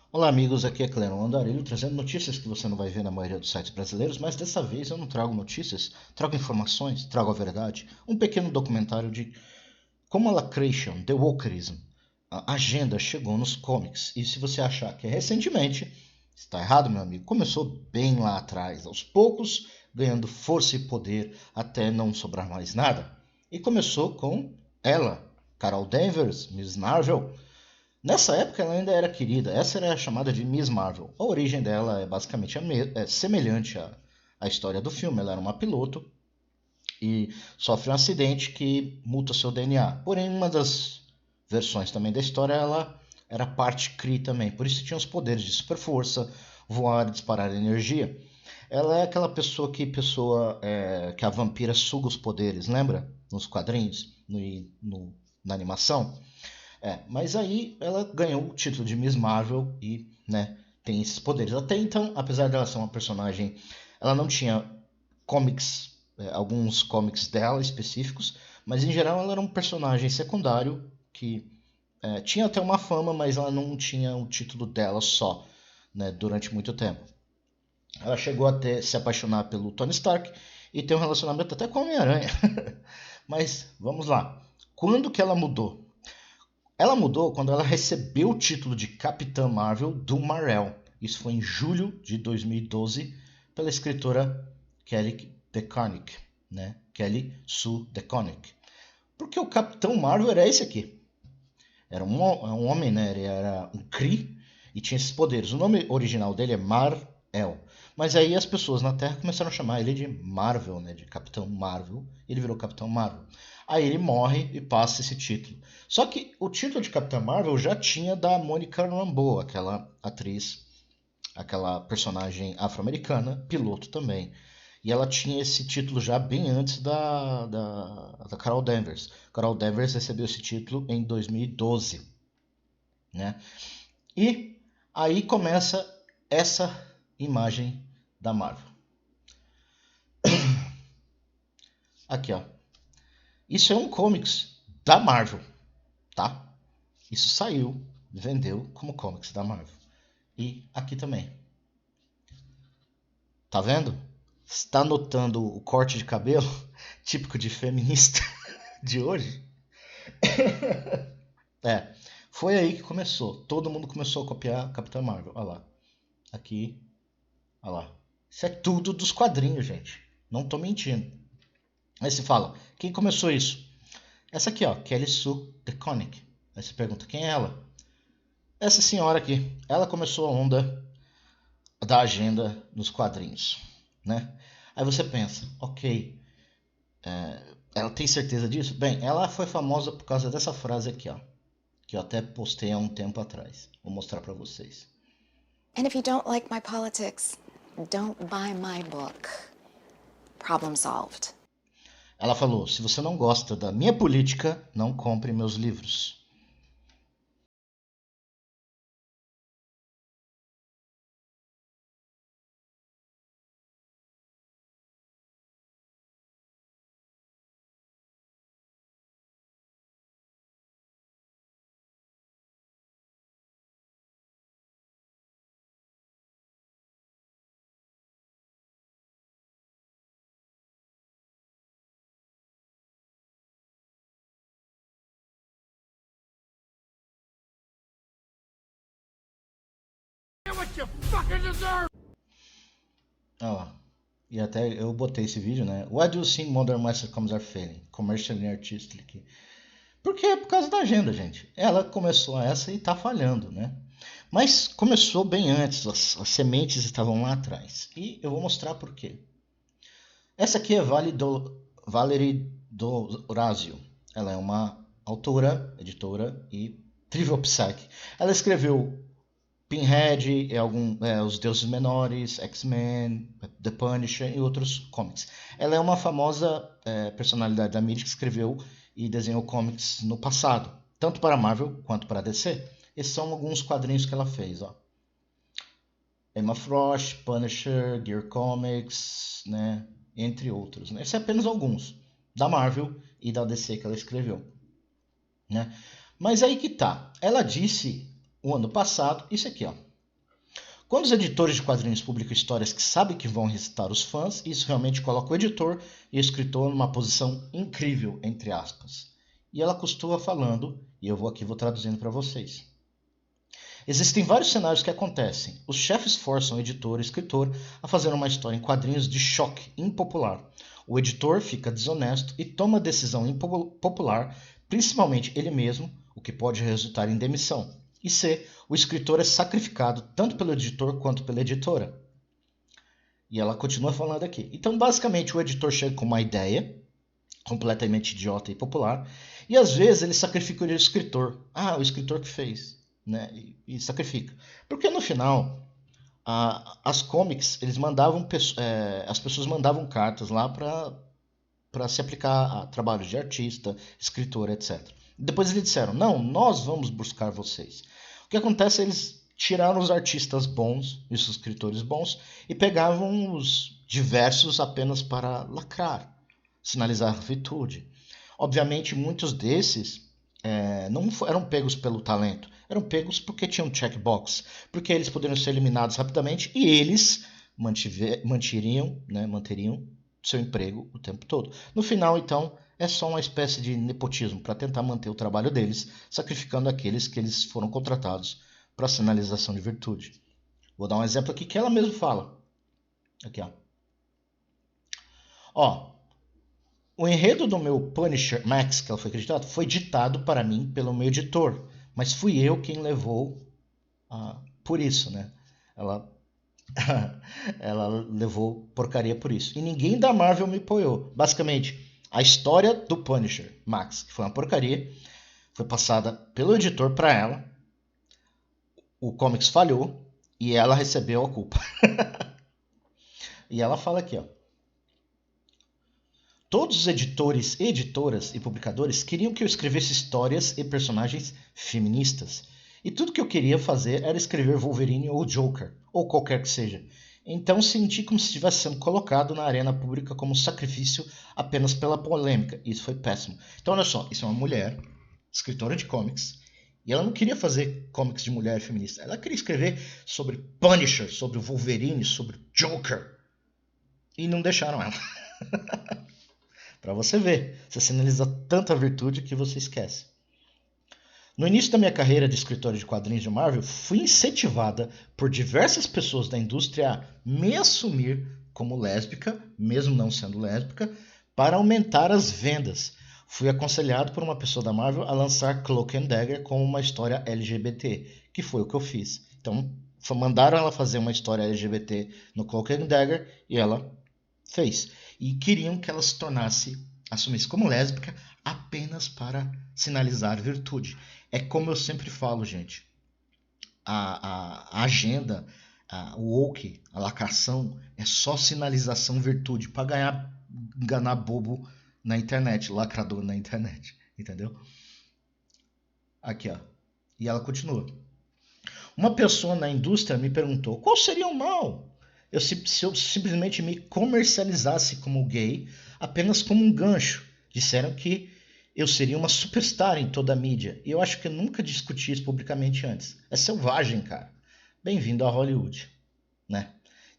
Olá amigos, aqui é Cleno Andarilho, trazendo notícias que você não vai ver na maioria dos sites brasileiros, mas dessa vez eu não trago notícias, trago informações, trago a verdade, um pequeno documentário de como a Lacration, The Wokerism, a agenda chegou nos comics. E se você achar que é recentemente, está errado, meu amigo, começou bem lá atrás, aos poucos, ganhando força e poder até não sobrar mais nada. E começou com ela, Carol Danvers, Miss Marvel. Nessa época ela ainda era querida, essa era chamada de Miss Marvel. A origem dela é basicamente semelhante à história do filme. Ela era uma piloto e sofre um acidente que muta seu DNA. Porém, uma das versões também da história, ela era parte Kree também. Por isso tinha os poderes de super força, voar, disparar energia. Ela é aquela que a vampira suga os poderes, lembra? Nos quadrinhos, na animação. Mas aí ela ganhou o título de Miss Marvel e, né, tem esses poderes. Até então, apesar dela ser uma personagem, ela não tinha comics, alguns comics dela específicos, mas em geral ela era um personagem secundário que tinha até uma fama, mas ela não tinha o título dela só, né, durante muito tempo. Ela chegou a se apaixonar pelo Tony Stark e ter um relacionamento até com o Homem-Aranha. Mas vamos lá. Quando que ela mudou? Ela mudou quando ela recebeu o título de Capitã Marvel do Mar-Vell. Isso foi em julho de 2012 pela escritora Kelly DeConnick, né? Kelly Sue DeConnick. Porque o Capitão Marvel era esse aqui. Era um homem, né? Ele era um Kree e tinha esses poderes. O nome original dele é Mar-El. Mas aí as pessoas na Terra começaram a chamar ele de Marvel, né? De Capitão Marvel. E ele virou Capitão Marvel. Aí ele morre e passa esse título. Só que o título de Capitã Marvel já tinha da Monica Rambeau, aquela atriz, aquela personagem afro-americana, piloto também. E ela tinha esse título já bem antes da Carol Danvers. Carol Danvers recebeu esse título em 2012. Né? E aí começa essa imagem da Marvel. Aqui, ó. Isso é um comics da Marvel, tá? Isso saiu, vendeu como comics da Marvel. E aqui também. Tá vendo? Está notando o corte de cabelo típico de feminista de hoje? É, foi aí que começou. Todo mundo começou a copiar Capitã Marvel. Olha lá. Aqui, olha lá. Isso é tudo dos quadrinhos, gente. Não tô mentindo. Aí você fala, quem começou isso? Essa aqui, ó, Kelly Sue DeConnick. Aí você pergunta, quem é ela? Essa senhora aqui. Ela começou a onda da agenda nos quadrinhos, né? Aí você pensa, ok, ela tem certeza disso? Bem, ela foi famosa por causa dessa frase aqui, ó, que eu até postei há um tempo atrás. Vou mostrar para vocês. And if you don't like my politics, don't buy my book. Problem solved. Ela falou, se você não gosta da minha política, não compre meus livros. What you fucking deserve! Ó, e até eu botei esse vídeo, né? Why do you think modern sitcoms are failing? Commercially artistic. Porque é por causa da agenda, gente. Ela começou essa e tá falhando, né? Mas começou bem antes, as sementes estavam lá atrás. E eu vou mostrar por quê. Essa aqui é Valerie Dorazio. Ela é uma autora, editora e trivial psych. Ela escreveu Pinhead, Os Deuses Menores, X-Men, The Punisher e outros comics. Ela é uma famosa personalidade da mídia que escreveu e desenhou comics no passado, tanto para a Marvel quanto para a DC. Esses são alguns quadrinhos que ela fez. Ó. Emma Frost, Punisher, Gear Comics, né? Entre outros. Né? Esses são apenas alguns da Marvel e da DC que ela escreveu. Né? Mas aí que tá. Ela disse o ano passado isso aqui, ó. Quando os editores de quadrinhos publicam histórias que sabem que vão irritar os fãs, isso realmente coloca o editor e o escritor numa posição incrível, entre aspas. E ela continua falando, e eu vou traduzindo para vocês. Existem vários cenários que acontecem. Os chefes forçam o editor e o escritor a fazer uma história em quadrinhos de choque, impopular. O editor fica desonesto e toma decisão impopular, principalmente ele mesmo, o que pode resultar em demissão. E C, o escritor é sacrificado tanto pelo editor quanto pela editora. E ela continua falando aqui. Então, basicamente, o editor chega com uma ideia completamente idiota e popular, e às vezes ele sacrifica o escritor. O escritor que fez. Né, e sacrifica. Porque no final, as comics, eles mandavam, as pessoas mandavam cartas lá para se aplicar a trabalhos de artista, escritor, etc. Depois eles disseram, não, nós vamos buscar vocês. O que acontece é que eles tiraram os artistas bons, os escritores bons, e pegavam os diversos apenas para lacrar, sinalizar virtude. Obviamente, muitos desses não eram pegos pelo talento, eram pegos porque tinham checkbox, porque eles poderiam ser eliminados rapidamente e eles manteriam seu emprego o tempo todo. No final, então, é só uma espécie de nepotismo para tentar manter o trabalho deles, sacrificando aqueles que eles foram contratados para sinalização de virtude. Vou dar um exemplo aqui que ela mesma fala. Aqui, ó. O enredo do meu Punisher Max, que ela foi acreditado, foi ditado para mim pelo meu editor, mas fui eu quem levou por isso, né? Ela levou porcaria por isso. E ninguém da Marvel me apoiou. Basicamente, a história do Punisher Max, que foi uma porcaria, foi passada pelo editor para ela. O comics falhou e ela recebeu a culpa. E ela fala aqui, ó. Todos os editores, editoras e publicadores queriam que eu escrevesse histórias e personagens feministas. E tudo que eu queria fazer era escrever Wolverine ou Joker, ou qualquer que seja. Então senti como se estivesse sendo colocado na arena pública como sacrifício apenas pela polêmica. Isso foi péssimo. Então olha só, isso é uma mulher, escritora de comics, e ela não queria fazer comics de mulher feminista. Ela queria escrever sobre Punisher, sobre Wolverine, sobre Joker. E não deixaram ela. Para você ver, você sinaliza tanta virtude que você esquece. No início da minha carreira de escritora de quadrinhos de Marvel, fui incentivada por diversas pessoas da indústria a me assumir como lésbica, mesmo não sendo lésbica, para aumentar as vendas. Fui aconselhado por uma pessoa da Marvel a lançar Cloak and Dagger como uma história LGBT, que foi o que eu fiz. Então, mandaram ela fazer uma história LGBT no Cloak and Dagger e ela fez. E queriam que ela se assumisse como lésbica apenas para sinalizar virtude. É como eu sempre falo, gente. A agenda, o woke, a lacração, é só sinalização virtude para enganar bobo na internet, lacrador na internet. Entendeu? Aqui, ó. E ela continua. Uma pessoa na indústria me perguntou qual seria o mal se eu simplesmente me comercializasse como gay apenas como um gancho. Disseram que eu seria uma superstar em toda a mídia. E eu acho que eu nunca discuti isso publicamente antes. É selvagem, cara. Bem-vindo a Hollywood. Né?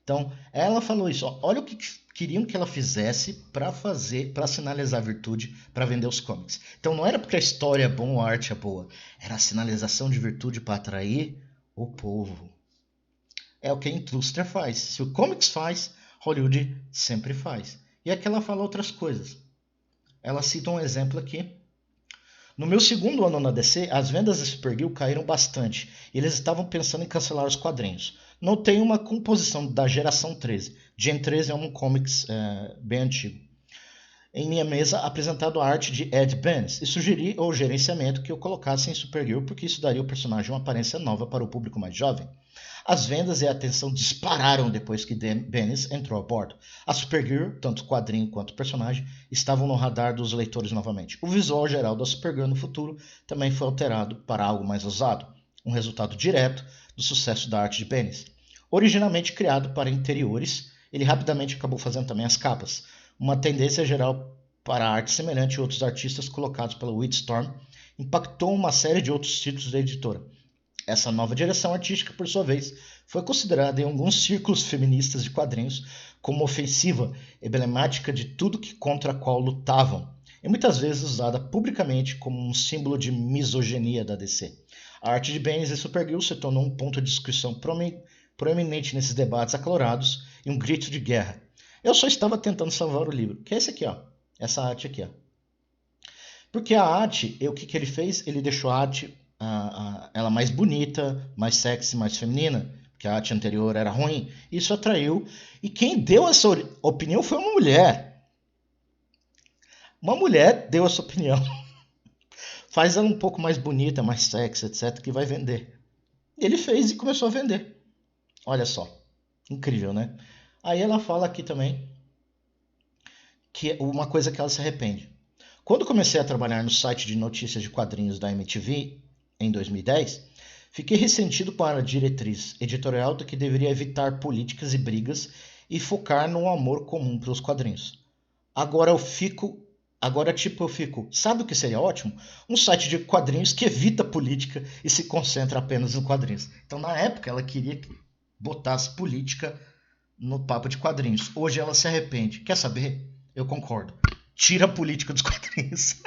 Então, ela falou isso. Ó, olha o que queriam que ela fizesse para sinalizar virtude, para vender os comics. Então, não era porque a história é boa ou a arte é boa. Era a sinalização de virtude para atrair o povo. É o que a indústria faz. Se o comics faz, Hollywood sempre faz. E aqui ela fala outras coisas. Ela cita um exemplo aqui. No meu segundo ano na DC, as vendas da Supergirl caíram bastante. E eles estavam pensando em cancelar os quadrinhos. Notei uma composição da geração 13. Gen 13 é um comics bem antigo. Em minha mesa, apresentado a arte de Ed Benes. E sugeri ao gerenciamento que eu colocasse em Supergirl, porque isso daria ao personagem uma aparência nova para o público mais jovem. As vendas e a atenção dispararam depois que Benes entrou a bordo. A Supergirl, tanto o quadrinho quanto o personagem, estavam no radar dos leitores novamente. O visual geral da Supergirl no futuro também foi alterado para algo mais ousado, um resultado direto do sucesso da arte de Benes. Originalmente criado para interiores, ele rapidamente acabou fazendo também as capas, uma tendência geral para a arte semelhante a outros artistas colocados pela Wildstorm, impactou uma série de outros títulos da editora. Essa nova direção artística, por sua vez, foi considerada em alguns círculos feministas de quadrinhos como ofensiva, emblemática de tudo que contra a qual lutavam, e muitas vezes usada publicamente como um símbolo de misoginia da DC. A arte de Bendis e Supergirl se tornou um ponto de discussão proeminente nesses debates acalorados e um grito de guerra. Eu só estava tentando salvar o livro, que é esse aqui, ó. Essa arte aqui, ó. Porque a arte, o que ele fez? Ele deixou a arte ela mais bonita, mais sexy, mais feminina, porque a arte anterior era ruim. Isso atraiu. E quem deu essa opinião foi uma mulher. Uma mulher deu essa opinião. Faz ela um pouco mais bonita, mais sexy, etc, que vai vender. Ele fez e começou a vender. Olha só. Incrível, né? Aí ela fala aqui também que uma coisa que ela se arrepende. Quando comecei a trabalhar no site de notícias de quadrinhos da MTV, em 2010, fiquei ressentido com a diretriz editorial de que deveria evitar políticas e brigas e focar no amor comum pelos quadrinhos. Agora eu fico, sabe o que seria ótimo? Um site de quadrinhos que evita política e se concentra apenas em quadrinhos. Então, na época, ela queria que botasse política no papo de quadrinhos. Hoje ela se arrepende. Quer saber? Eu concordo. Tira a política dos quadrinhos.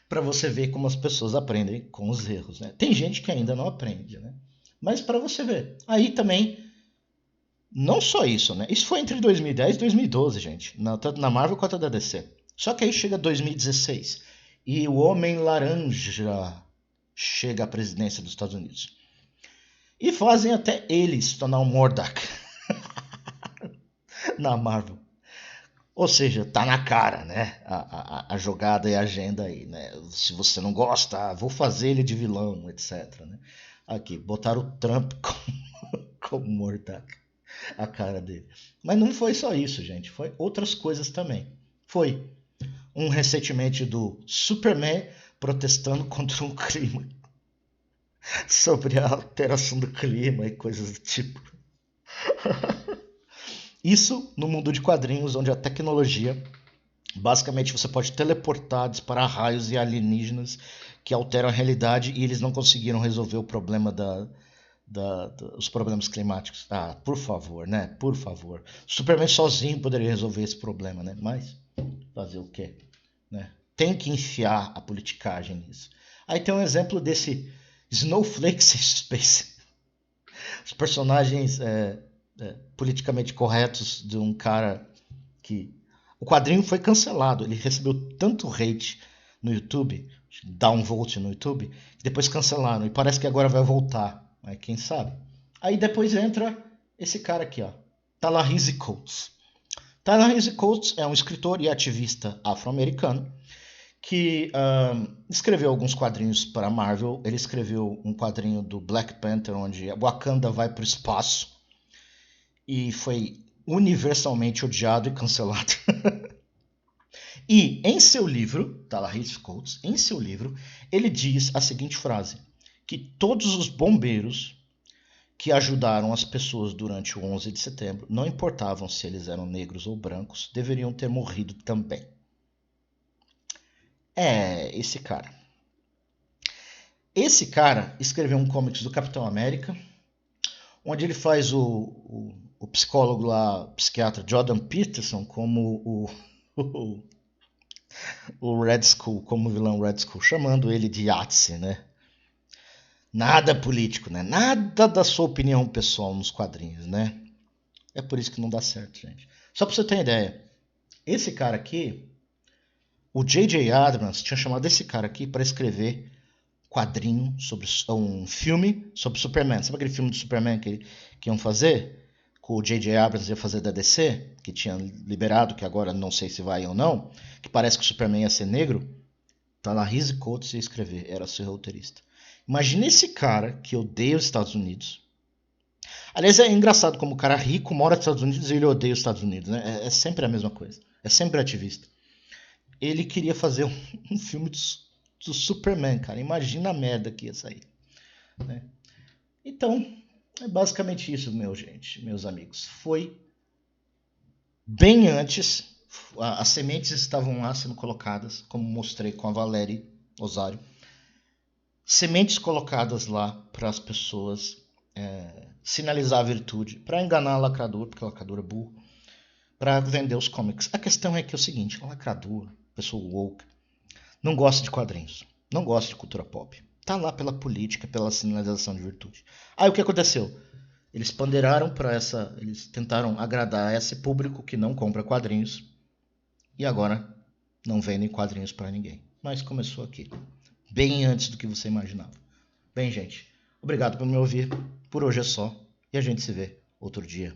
Para você ver como as pessoas aprendem com os erros, né? Tem gente que ainda não aprende, né? Mas para você ver. Aí também, não só isso, né? Isso foi entre 2010 e 2012, gente. Tanto na Marvel quanto na DC. Só que aí chega 2016 e o Homem Laranja chega à presidência dos Estados Unidos. E fazem até ele se tornar um Murdoch na Marvel. Ou seja, tá na cara, né? A jogada e a agenda aí, né? Se você não gosta, vou fazer ele de vilão, etc. Né? Aqui, botaram o Trump como Murdoch, a cara dele. Mas não foi só isso, gente. Foi outras coisas também. Foi um ressentimento do Superman protestando contra um clima. Sobre a alteração do clima e coisas do tipo. Isso no mundo de quadrinhos, onde a tecnologia, basicamente você pode teleportar, disparar raios e alienígenas que alteram a realidade e eles não conseguiram resolver o problema os problemas climáticos. Ah, por favor, né? Por favor. O Superman sozinho poderia resolver esse problema, né? Mas fazer o quê? Né? Tem que enfiar a politicagem nisso. Aí tem um exemplo desse Snowflake Space. Os personagens politicamente corretos de um cara que... O quadrinho foi cancelado. Ele recebeu tanto hate no YouTube, downvote no YouTube, que depois cancelaram. E parece que agora vai voltar. Mas quem sabe? Aí depois entra esse cara aqui, ó. Ta-Nehisi Coates. Ta-Nehisi Coates é um escritor e ativista afro-americano que escreveu alguns quadrinhos para a Marvel. Ele escreveu um quadrinho do Black Panther, onde Wakanda vai para o espaço. E foi universalmente odiado e cancelado. E em seu livro, Ta-Nehisi Coates, em seu livro, ele diz a seguinte frase, que todos os bombeiros que ajudaram as pessoas durante o 11 de setembro, não importavam se eles eram negros ou brancos, deveriam ter morrido também. Esse cara. Esse cara escreveu um comics do Capitão América, onde ele faz o psicólogo lá, o psiquiatra Jordan Peterson, como o Red Skull, como vilão Red Skull, chamando ele de Yahtzee, né? Nada político, né? Nada da sua opinião pessoal nos quadrinhos, né? É por isso que não dá certo, gente. Só pra você ter ideia, esse cara aqui, o J.J. Abrams tinha chamado esse cara aqui para escrever quadrinho sobre um filme sobre Superman. Sabe aquele filme do Superman que iam fazer? Que o J.J. Abrams ia fazer da DC, que tinha liberado, que agora não sei se vai ou não, que parece que o Superman ia ser negro. Ta-Nehisi Coates ia escrever, era seu roteirista. Imagina esse cara que odeia os Estados Unidos. Aliás, é engraçado como o cara rico mora nos Estados Unidos e ele odeia os Estados Unidos, né? É sempre a mesma coisa. É sempre ativista. Ele queria fazer um filme do Superman, cara. Imagina a merda que ia sair. Né? Então, é basicamente isso, meus amigos. Foi bem antes. As sementes estavam lá sendo colocadas, como mostrei com a Valéria Osário. sementes colocadas lá para as pessoas sinalizar a virtude, para enganar o lacrador, porque o lacrador é burro, para vender os comics. A questão é que é o seguinte, o lacrador, pessoa woke, não gosta de quadrinhos, não gosta de cultura pop. Tá lá pela política, pela sinalização de virtude. Aí o que aconteceu? Eles ponderaram eles tentaram agradar esse público que não compra quadrinhos e agora não vendem quadrinhos para ninguém. Mas começou aqui, bem antes do que você imaginava. Bem, gente, obrigado por me ouvir. Por hoje é só e a gente se vê outro dia.